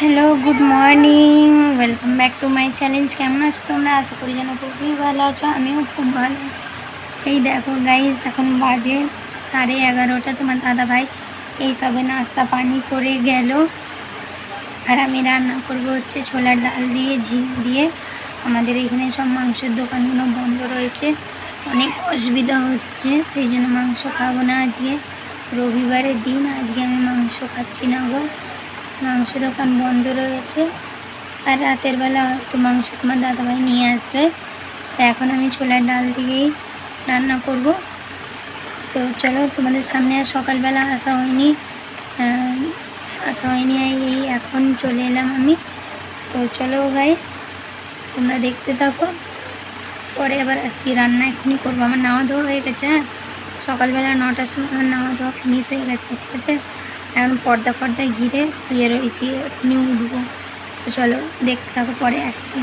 Hello, good morning, welcome back to my challenge. কেমন আছো তোমরা? আশা করি যেন খুবই ভালো আছো। আমিও খুব ভালো আছি। এই দেখো গাইস, এখন বাজে 11:30। তোমার দাদাভাই এই সবে নাস্তা পানি করে গেল। আর আমি রান্না করব হচ্ছে ছোলার ডাল দিয়ে, ঝিঙে দিয়ে। আমাদের এখানে সব মাংসের দোকানগুলো বন্ধ রয়েছে, অনেক অসুবিধা হচ্ছে, সেই জন্য মাংস খাবো না আজকে। রবিবারের দিন আজকে আমি মাংস খাচ্ছি না গো। মাংস দোকান বন্ধ রয়েছে। আর রাতের বেলা হয়তো মাংস তোমার দাদাভাই নিয়ে আসবে। তো এখন আমি ছোলার ডাল দিয়েই রান্না করব। তো চলো, তোমাদের সামনে আর সকালবেলা আসা হয়নি এই এখন চলে এলাম আমি। তো চলো গাইস, তোমরা দেখতে থাকো, পরে আবার আসছি। রান্না এখনই করবো। আমার নাওয়া ধোয়া হয়ে গেছে। হ্যাঁ, সকালবেলা 9টার সময় আমার নাওয়া ধোয়া ফিনিশ হয়ে গেছে, ঠিক আছে। এখন পর্দা ঘিরে শুয়ে রয়েছি, এখনই উঠবো। তো চলো দেখতে থাকো, পরে আসছি।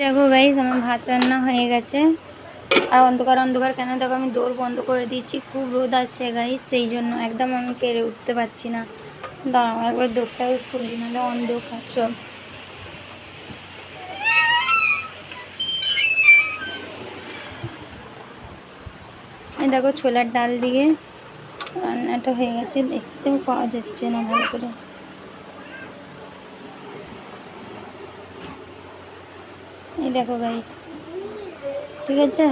দেখো গাইস, আমার ভাত রান্না হয়ে গেছে। আর অন্ধকার কেন দেখো, আমি দৌড় বন্ধ করে দিয়েছি, খুব রোদ আসছে গাইস, সেই জন্য একদম আমি পেরে উঠতে পারছি না। দাঁড়াও একবার দৌড়টাও খুলি, নাহলে অন্ধকার সব। দেখো ছোলার ডাল দিয়ে রান্নাটা হয়ে গেছে, দেখতেও পাওয়া যাচ্ছে না ভালো করে। এই দেখো গাইস, ঠিক আছে।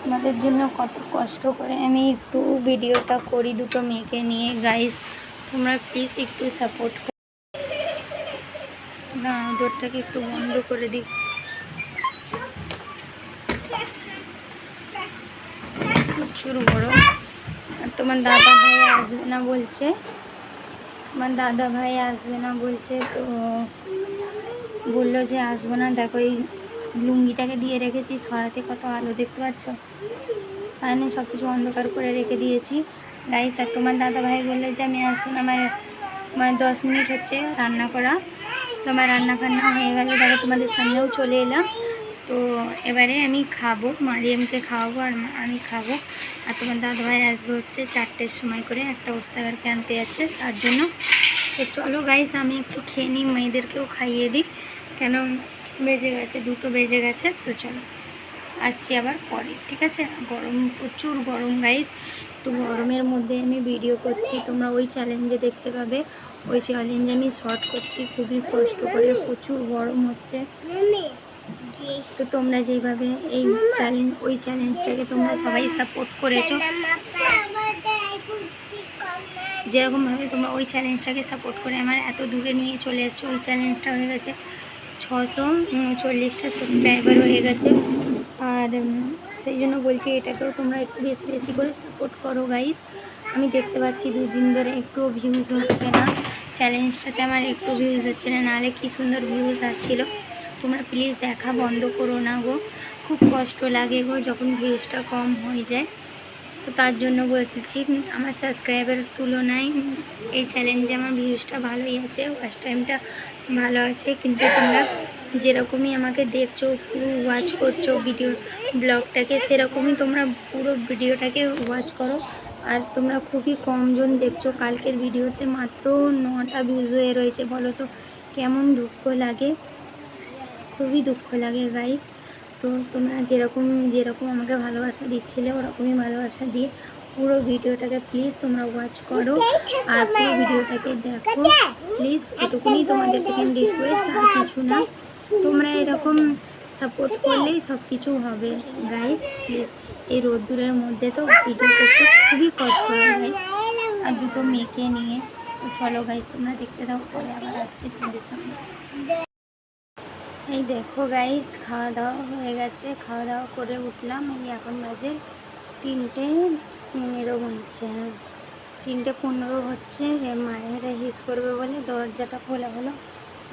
আমাদের জন্য কত কষ্ট করে আমি একটু ভিডিওটা করি দুটো মেয়েকে নিয়ে গাইস, তোমরা প্লিজ একটু সাপোর্ট করো। না, দৌড়টাকে একটু বন্ধ করে দিই। প্রচুর বড়। আর তোমার দাদা ভাই আসবে না বলছে, তো বললো যে আসবো না। দেখো এই লুঙ্গিটাকে দিয়ে রেখেছি সরাতে, কত আলো দেখতে পাচ্ছ। তাই না, সব কিছু অন্ধকার করে রেখে দিয়েছি গাইস। আর তোমার দাদা ভাই বললো যে আমি আসবো না। আমার 10 মিনিট হচ্ছে রান্না করা। তোমার রান্না ফান্না হয়ে গেলে দেখো তোমাদের সামনেও চলে এলাম। তো এবারে আমি খাবো, মারিয়ামকে খাওয়াবো আর আমি খাবো। আর তোমার দাদাভাই আসবে হচ্ছে 4টের সময় করে, একটা ওস্তাগারকে আনতে যাচ্ছে, তার জন্য। তো চলো গাইস, আমি একটু খেয়ে নিই, মেয়েদেরকেও খাইয়ে দিই, কেন বেজে গেছে, 2টো বেজে গেছে। তো চলো আসছি আবার পরে, ঠিক আছে। গরম, প্রচুর গরম গাইস। তো গরমের মধ্যে আমি ভিডিও করছি, তোমরা ওই চ্যালেঞ্জে দেখতে পাবে। ওই চ্যালেঞ্জে আমি শর্ট করছি খুবই কষ্ট করে, প্রচুর গরম হচ্ছে। তো তোমরা যেইভাবে ওই চ্যালেঞ্জটাকে তোমরা সবাই সাপোর্ট করেছো, যেরকমভাবে তোমরা ওই চ্যালেঞ্জটাকে সাপোর্ট করে আমার এত দূরে নিয়ে চলে এসছো। ওই চ্যালেঞ্জটা হয়ে গেছে 639টা সাবস্ক্রাইবার হয়ে গেছে। আর সেই জন্য বলছি, এটাকেও তোমরা একটু বেশি বেশি করে সাপোর্ট করো গাইস। আমি দেখতে পাচ্ছি 2 দিন ধরে একটুও ভিউজ হচ্ছে না, চ্যালেঞ্জটাতে আমার একটু ভিউজ হচ্ছে না, নাহলে কি সুন্দর ভিউজ আসছিলো। তোমরা প্লিজ দেখা বন্ধ করো না গো, খুব কষ্ট লাগে গো যখন ভিউজটা কম হয়ে যায়। তো তার জন্য বলছি, আমার সাবস্ক্রাইবের তুলনায় এই চ্যালেঞ্জে আমার ভিউজটা ভালোই আছে, ওয়াচ টাইমটা ভালো আছে। কিন্তু তোমরা যেরকমই আমাকে দেখছো, পুরো ওয়াচ করছো ব্লগটাকে, সেরকমই তোমরা পুরো ভিডিওটাকে ওয়াচ করো। আর তোমরা খুবই কমজন দেখছো, কালকের ভিডিওতে মাত্র 9টা ভিউজ হয়ে রয়েছে। বলো তো কেমন দুঃখ লাগে, খুবই দুঃখ লাগে গাইস। তো তোমরা যেরকম আমাকে ভালোবাসা দিচ্ছিলে, ওরকমই ভালোবাসা দিয়ে পুরো ভিডিওটাকে প্লিজ তোমরা ওয়াচ করো আর পুরো ভিডিওটাকে দেখো প্লিজ। এটুকুনি তোমাদের থেকে রিকোয়েস্ট, আর কিছু না। তোমরা এরকম সাপোর্ট করলেই সব কিছু হবে গাইস, প্লিজ। এই রোদ্দুরের মধ্যে তো ভিডিও করতে খুবই কষ্ট হয় গাইস, আর 2টো মেয়েকে নিয়ে। তো চলো গাইস, তোমরা দেখতে দাও, পরে আবার আসছি তোমাদের সামনে। এই দেখো গাইস, খাওয়া দাওয়া হয়ে গেছে, খাওয়া দাওয়া করে উঠলাম। এই এখন বাজে 3:15 হচ্ছে, 3:15 হচ্ছে। মায়ের হিস করবে বলে দরজাটা খোলা হলো।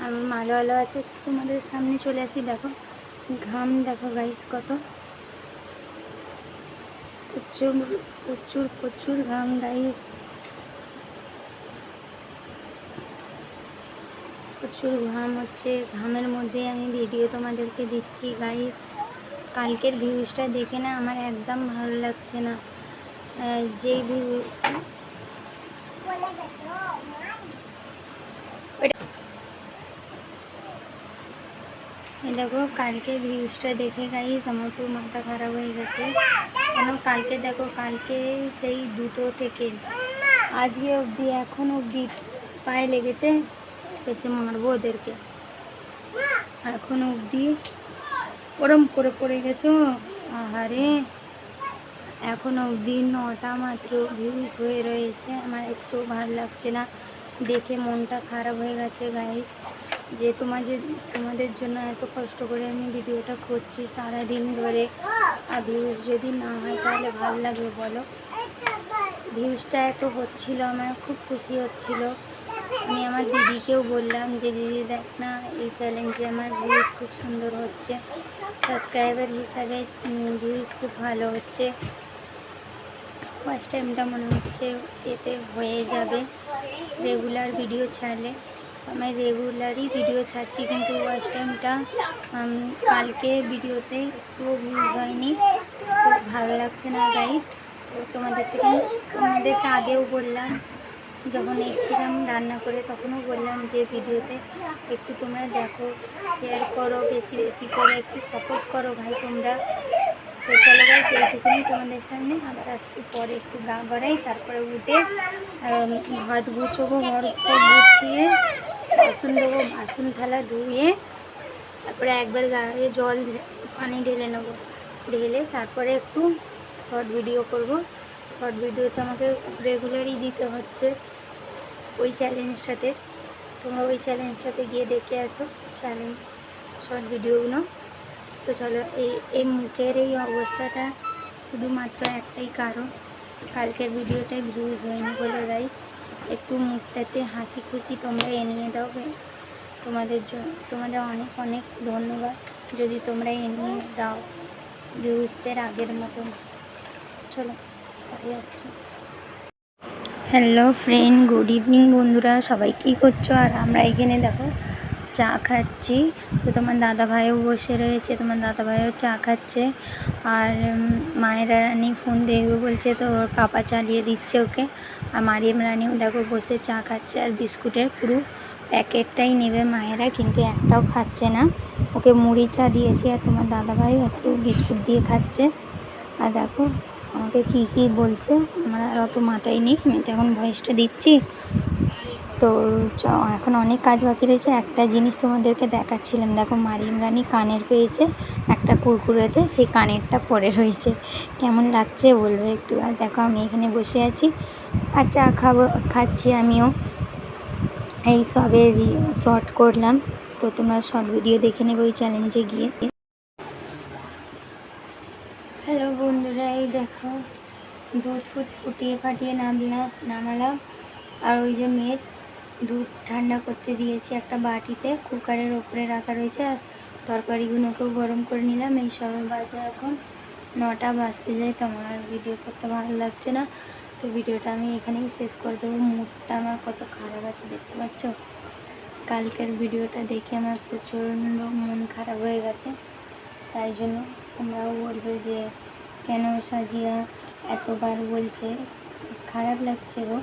আমার মালো আলো আছে, তোমাদের সামনে চলে আসি। দেখো ঘাম, দেখো গাইস কত প্রচুর প্রচুর প্রচুর ঘাম গাইস, প্রচুর ঘাম হচ্ছে। ঘামের মধ্যে আমি ভিডিও তোমাদেরকে দিচ্ছি গাইস। কালকের ভিউজটা দেখে না আমার একদম ভালো লাগছে না। যেই দেখো কালকে ভিউজটা দেখে গাইস আমার পুরো মাথা খারাপ হয়ে গেছে। কেন কালকে দেখো, কালকে সেই 2টো থেকে আজকে অবধি এখন অবধি পায়ে লেগেছে, মারবো ওদেরকে। এখন অবধি ওরম করে পড়ে গেছো, আহারে। এখন অবধি 9টা মাত্র ভিউজ হয়ে রয়েছে। আমার একটু ভালো লাগছে না, দেখে মনটা খারাপ হয়ে গেছে গাইস। যে তোমাদের জন্য এত কষ্ট করে আমি ভিডিওটা করছি সারাদিন ধরে, আর ভিউজ যদি না হয় তাহলে ভালো লাগবে বলো? ভিউজটা এত হচ্ছিল, আমার খুব খুশি হচ্ছিল। আমি আমার দিদিকেও বললাম যে দিদি দেখ না, এই চ্যালেঞ্জে আমার ভিউজ খুব সুন্দর হচ্ছে, সাবস্ক্রাইবার হিসাবে ভিউজ খুব ভালো হচ্ছে। ফার্স্ট টাইমটা মনে হচ্ছে এতে হয়ে যাবে রেগুলার ভিডিও ছাড়লে। আমি রেগুলারই ভিডিও ছাড়ছি, কিন্তু ফার্স্ট টাইমটা কালকে ভিডিওতে একটু ভিউজ হয়নি, খুব ভালো লাগছে না গাইস। তো তোমাদেরকে আগেও বললাম, যখন এসেছিলাম রান্না করে তখনও বললাম যে ভিডিওতে একটু তোমরা দেখো, শেয়ার করো, বেশি বেশি করে একটু সাপোর্ট করো ভাই তোমরা। তো চলো গাইস, এইটুকুনি তোমাদের সামনে। আবার আসছি পরে, একটু গা গড়াই, তারপরে উঠে ভাত গুছোবো, ঘর গুছিয়ে বাসন দেবো, বাসন থালা ধুয়ে তারপরে একবার গায়ে জল পানি ঢেলে নেবো, ঢেলে তারপরে একটু শর্ট ভিডিও করব। শর্ট ভিডিওতে আমাকে রেগুলারই দিতে হচ্ছে ওই চ্যালেঞ্জটাতে। তোমরা ওই চ্যালেঞ্জটাতে গিয়ে দেখে আসো চ্যালেঞ্জ শর্ট ভিডিওগুলো। তো চলো, এই মুখের এই অবস্থাটা শুধুমাত্র একটাই কারণ, কালকের ভিডিওটায় ভিউজ হয়নি বলে গাইস। একটু মুখটাতে হাসি খুশি তোমরা এনিয়ে দাও, তোমাদের অনেক অনেক ধন্যবাদ যদি তোমরা এনিয়ে দাও ভিউজদের আগের মতন। চলো পরে আসছি। হ্যালো ফ্রেন্ড, গুড ইভিনিং বন্ধুরা, সবাই কী করছো? আর আমরা এখানে দেখো চা খাচ্ছি। তো তোমার দাদাভাইও বসে রয়েছে, তোমার দাদাভাইও চা খাচ্ছে। আর মায়ের রানী ফোন দেখবে বলছে, তো ওর পাপা চালিয়ে দিচ্ছে ওকে। আর মারিয়াম রানীও দেখো বসে চা খাচ্ছে, আর বিস্কুটের পুরো প্যাকেটটাই নেবে মায়েরা, কিন্তু একটাও খাচ্ছে না। ওকে মুড়ি চা দিয়েছি, আর তোমার দাদাভাই একটু বিস্কুট দিয়ে খাচ্ছে। আর দেখো আমাকে কী কী বলছে, আমার আর অত মাথায় নেই, আমি তো এখন ভয়েসটা দিচ্ছি। তো এখন অনেক কাজ বাকি রয়েছে। একটা জিনিস তোমাদেরকে দেখাচ্ছিলাম, দেখো মারিয়াম রানী কানের পেয়েছে একটা কুরকুরেতে, সেই কানেরটা পড়ে রয়েছে, কেমন লাগছে বলবে একটু। আর দেখো আমি এখানে বসে আছি আর চা খাচ্ছি আমিও। এই সবে শর্ট করলাম, তো তোমরা শর্ট ভিডিও দেখে নেবে ওই চ্যালেঞ্জে গিয়ে। হ্যালো বন্ধুরা, এই দেখো দুধ ফুটিয়ে ফাটিয়ে নামালাম। আর ওই যে মেয়ের দুধ ঠান্ডা করতে দিয়েছি একটা বাটিতে, কুকারের ওপরে রাখা রয়েছে। আর তরকারিগুলোকেও গরম করে নিলাম। এই সবে বাজে এখন 9টা বাজতে যায়। তো আমার ভিডিও করতে ভালো লাগছে না, তো ভিডিওটা আমি এখানেই শেষ করে দেবো। মুডটা আমার কত খারাপ আছে দেখতে পাচ্ছ। কালকের ভিডিওটা দেখে আমার প্রচণ্ড মন খারাপ হয়ে গেছে। তাই জন্য তোমরাও বলবে যে কেন সাজিয়া এতবার বলছে, খারাপ লাগছে গো।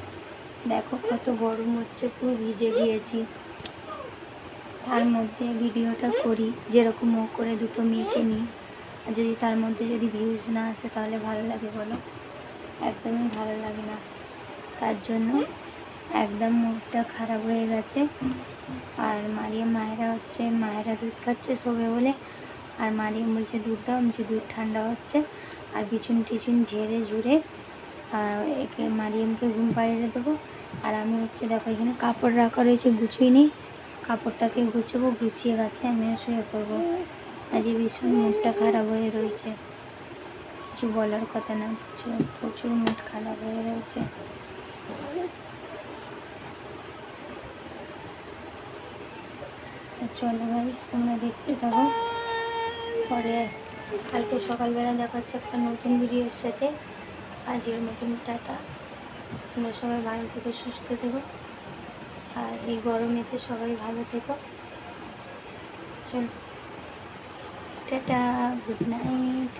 দেখো কত গরম হচ্ছে, পুরো ভিজে গিয়েছি। তার মধ্যে ভিডিওটা করি যেরকম ও করে, দুটো মেয়েকে নিই। আর যদি তার মধ্যে যদি ভিউজ না আসে তাহলে ভালো লাগে বলো? একদমই ভালো লাগে না। তার জন্য একদম মুডটা খারাপ হয়ে গেছে। আর মায়েরা দুধ খাচ্ছে শোবে বলে, আর মারিয়াম বলছে দুধ দাও। আমি দুধ ঠান্ডা হচ্ছে, আর বিছুন টিছুন ঝেড়ে ঝুড়ে একে মারিয়ামকে ঘুম পাড়িয়ে দেবো। আর আমি দেখো এখানে কাপড় রাখা রয়েছে, গুছিয়ে নিই, কাপড়টাকে গুছাবো, গুছিয়ে গেছে আমিও শুয়ে পড়বো। আজ ভীষণ মুডটা খারাপ হয়ে রয়েছে, কিছু বলার কথা না, প্রচুর মুড খারাপ হয়ে রয়েছে। চলো গাইস, তোমরা দেখতে থাকো। পরে কালকে সকালবেলা দেখা হচ্ছে একটা নতুন ভিডিওর সাথে। আজকের মতন টাটা। তোমরা সবাই ভালো থেকো, সুস্থ থেকো, আর এই গরমেতে সবাই ভালো থেকো। চলো টাটা, গুড নাইট।